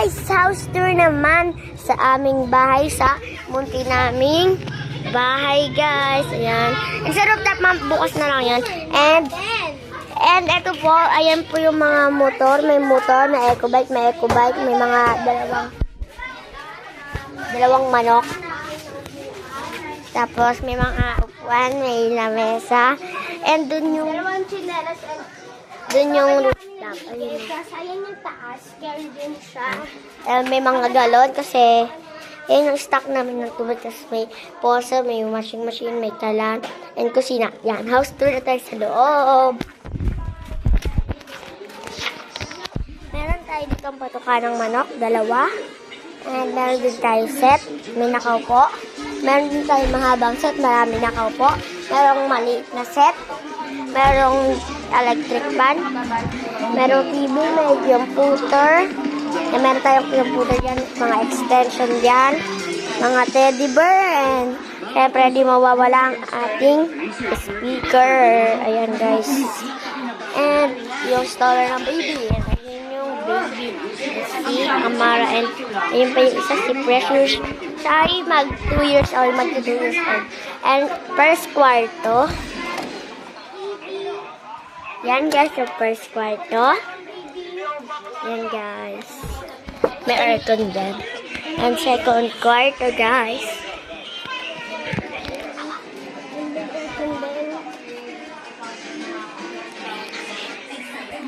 guys, house tour naman sa aming bahay, sa munti naming bahay guys. Ayan. And sa rooftop, bukas na lang yan. And ito po, ayan po yung mga motor. May motor, may ecobike, may mga dalawang manok. Tapos may mga upuan, may lamesa. And dun yung rooftop. Ayan yung taas, carry din siya. May mga galon kasi yan yung stock namin ng tubig. Kasi may poso, may washing machine, may talan, and kusina. Yan, house tour na tayo sa loob. Meron tayo dito ang patuka ng manok, 2. And meron din tayo set, may nakaupo. Meron din tayo mahabang set, marami nakaupo. Merong maliit na set. Merong electric fan. Merong TV, may computer. Meron tayong computer dyan, mga extension dyan, mga teddy bear, and syempre di mawawala ang ating speaker. Ayan guys. And yung stroller ng baby. Ayan yung baby. Si Amara. And ayun pa yung isa, si Precious. Siya ay mag 2 years old, mag 2 years old. And first kwarto. Yan guys, yung first kwarto. Yan guys. May aircon din. And second kwarto guys.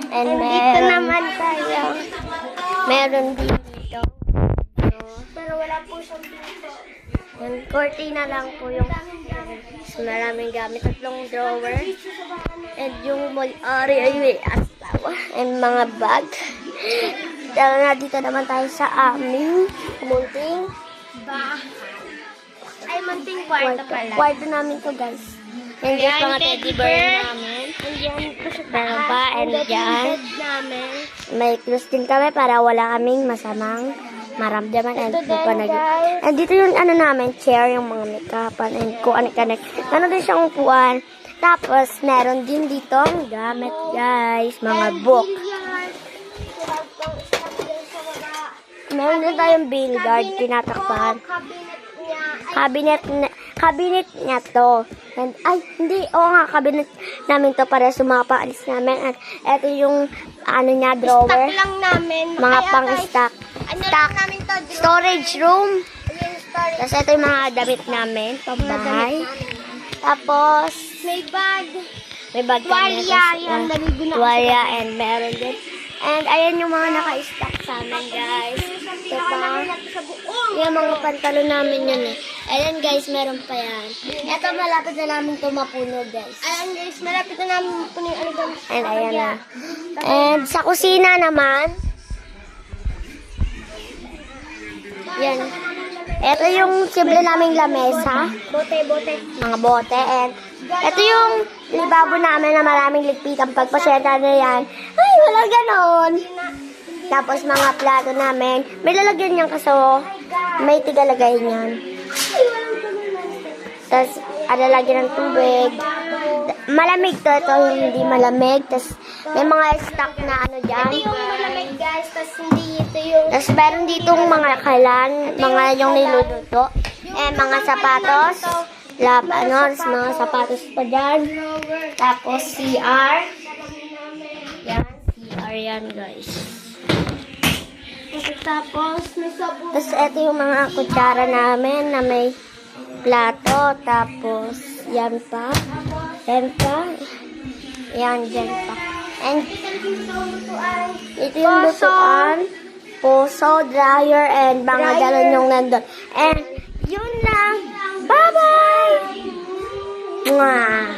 And Dito naman tayo. Meron dito. Pero wala po siyang dito. Yung cortina lang po yung maraming gamit. 3 drawer. And yung may-ari ay may asawa. And mga bag. Dito naman tayo sa aming munting Ay, munting kwarto pala. kwarto namin to guys. And yung mga teddy bear namin. Meron pa. And dyan. namin. May close din kami para wala kaming masamang maramdaman. And, guys. and dito yung ano namin, chair, yung mga make-upan, and kung ano-kanek. Meron din siyang upuan. Tapos, meron din dito ang gamit, guys. Mga book. Meron din tayong bill guard, tinatakpan. Cabinet niya to. And, ay, hindi. Oo nga, cabinet namin to para sa mga paalis namin. At ito yung, ano niya, drawer. Stock lang namin. Mga Kaya, pang-stock. Ano lang namin to? Storage room. Ayan, storage. Tapos ito yung mga damit namin. Pambahay. Tapos, May bag. may bag kami. Tuwalya. Tapos, Yan, naligo na. tuwalya, and meron din. And ayan yung mga naka-stock sa amin, guys. Ito pa. Sa buong. Yung mga pantalon namin yun eh. Ayan guys, meron pa yan. Ito malapit na namin ito mapuno, guys. Ayan guys, malapit na namin po yung ano doon. And ayan na. And sa kusina naman, yan. Ito yung simple naming lamesa. Bote. Mga bote. And ito yung libabo namin na maraming ligpitan. Pagpasyenta na yan. Ay, wala ganon. Tapos mga plato namin. May lalagyan yan kaso may tigalagay niyan. Tapos alalagyan ng tubig. Malamig to. Ito hindi malamig. Tapos may mga stock na ano dyan. Ito yung malamig guys, tapos hindi ito yung... Tapos meron ditong mga kalan. Mga yung niluluto. And mga sapatos. Mga sapatos pa dyan. Tapos CR. Yan. CR yan guys. Tapos may sabon. Tapos ito yung mga kutsara namin na may plato. Tapos yan pa. Yan pa. Yan dyan pa. And ito yung lutuan. Puso, dryer, and mga galon yung nandun. And yun lang. Bye-bye! Mwah!